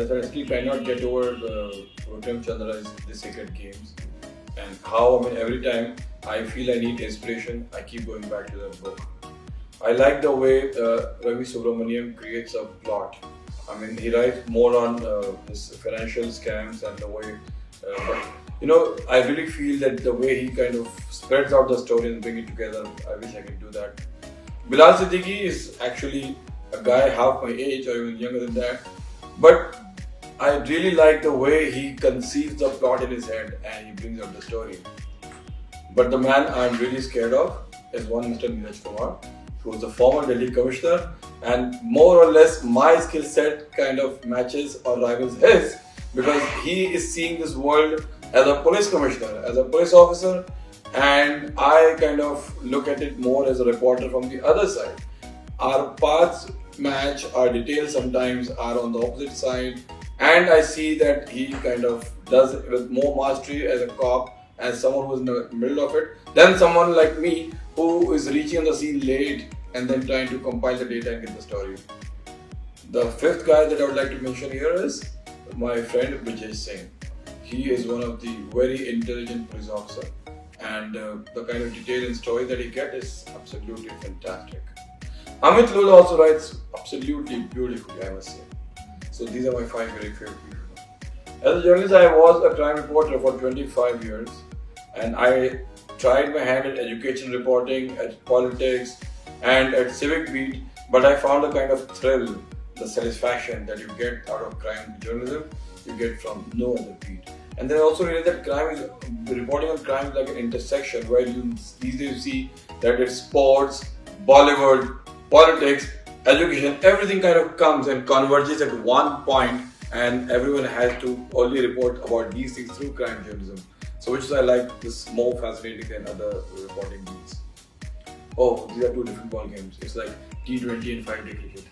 I still cannot get over the Uttam Chandra's The Sacred Games and how, I mean, every time I feel I need inspiration, I keep going back to that book. I like the way Ravi Subramaniam creates a plot. I mean, he writes more on his financial scams and the way, but I really feel that the way he kind of spreads out the story and bring it together, I wish I could do that. Bilal Siddiqui is actually a guy half my age or even younger than that, but I really like the way he conceives the plot in his head and he brings out the story. But the man I'm really scared of is one Mr. Neeraj Kumar, who was the former Delhi commissioner, and more or less my skill set kind of matches or rivals his, because he is seeing this world as a police commissioner, as a police officer, and I kind of look at it more as a reporter from the other side. Our paths match, our details sometimes are on the opposite side, and I see that he kind of does it with more mastery as a cop, as someone who's in the middle of it, than someone like me who is reaching on the scene late and then trying to compile the data and get the story. The fifth guy that I would like to mention here is my friend Vijay Singh. He is one of the very intelligent police officer, and the kind of detail and story that he gets is absolutely fantastic. Amit Lul also writes absolutely beautifully, I must say. So these are my 5 very favorite people. As a journalist, I was a crime reporter for 25 years, and I tried my hand at education reporting, at politics, and at civic beat, but I found a kind of thrill, the satisfaction that you get out of crime journalism, you get from no other beat. And then I also realized that reporting on crime is like an intersection where these days you see that it's sports, Bollywood, politics, education, everything kind of comes and converges at one point, and everyone has to only report about these things through crime journalism. So which is I like this more fascinating than other reporting beats. Oh, these are 2 different ball games. It's like T20 and 5-day cricket.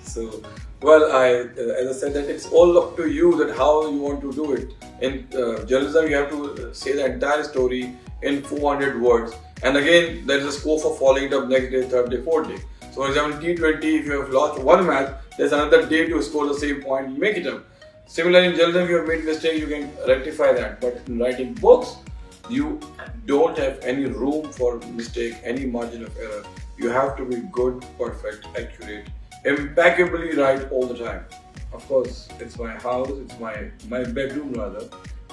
So, well, as I said, that it's all up to you that how you want to do it. In journalism, you have to say the entire story in 400 words, and again, there is a scope for following it up next day, third day, fourth day. So, for example, T20, if you have lost one match, there's another day to score the same point, you make it up. Similarly, in journalism, if you have made mistake, you can rectify that. But in writing books, you don't have any room for mistake, any margin of error. You have to be good, perfect, accurate, impeccably right all the time. Of course, it's my house, it's my bedroom rather,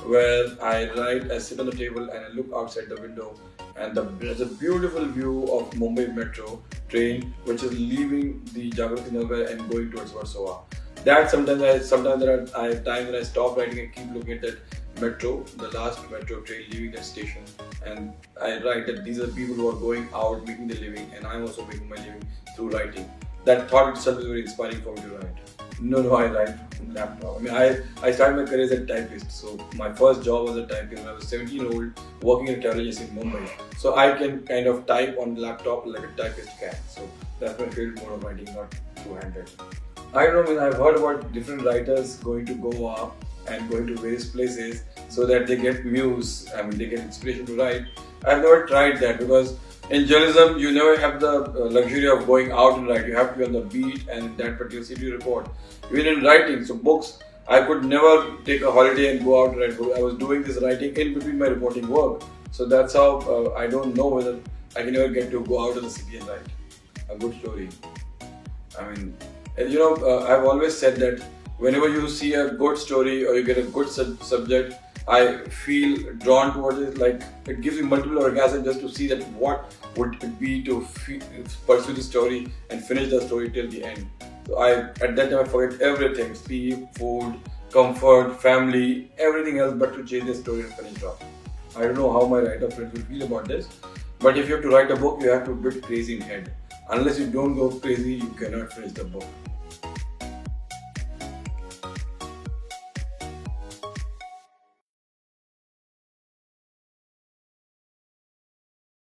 where I write, I sit on the table and I look outside the window, and there's a beautiful view of Mumbai metro train which is leaving the Jagrati Nagar and going towards Warsaw. That sometimes there are times when I stop writing and keep looking at that metro, the last metro train leaving that station, and I write that these are people who are going out making their living, and I'm also making my living through writing. That thought itself is very inspiring for me to write. No, I write from laptop. I mean, I started my career as a typist. So my first job was a typist when I was 17-year-old working in a travel agency in Mumbai. So I can kind of type on the laptop like a typist can. So that's my favorite mode of writing, not two-handed. I don't know, I've heard about different writers going to Goa and going to various places so that they get muse, they get inspiration to write. I've never tried that because in journalism, you never have the luxury of going out and write. You have to be on the beat and in that particular city you report. Even in writing, so books, I could never take a holiday and go out and write books. I was doing this writing in between my reporting work. So that's how I don't know whether I can ever get to go out of the city and write a good story. I've always said that whenever you see a good story or you get a good subject, I feel drawn towards it, like it gives me multiple orgasms just to see that what would it be to pursue the story and finish the story till the end. So at that time I forget everything, sleep, food, comfort, family, everything else but to change the story and finish it off. I don't know how my writer friends will feel about this, but if you have to write a book, you have to be a bit crazy in head. Unless you don't go crazy, you cannot finish the book.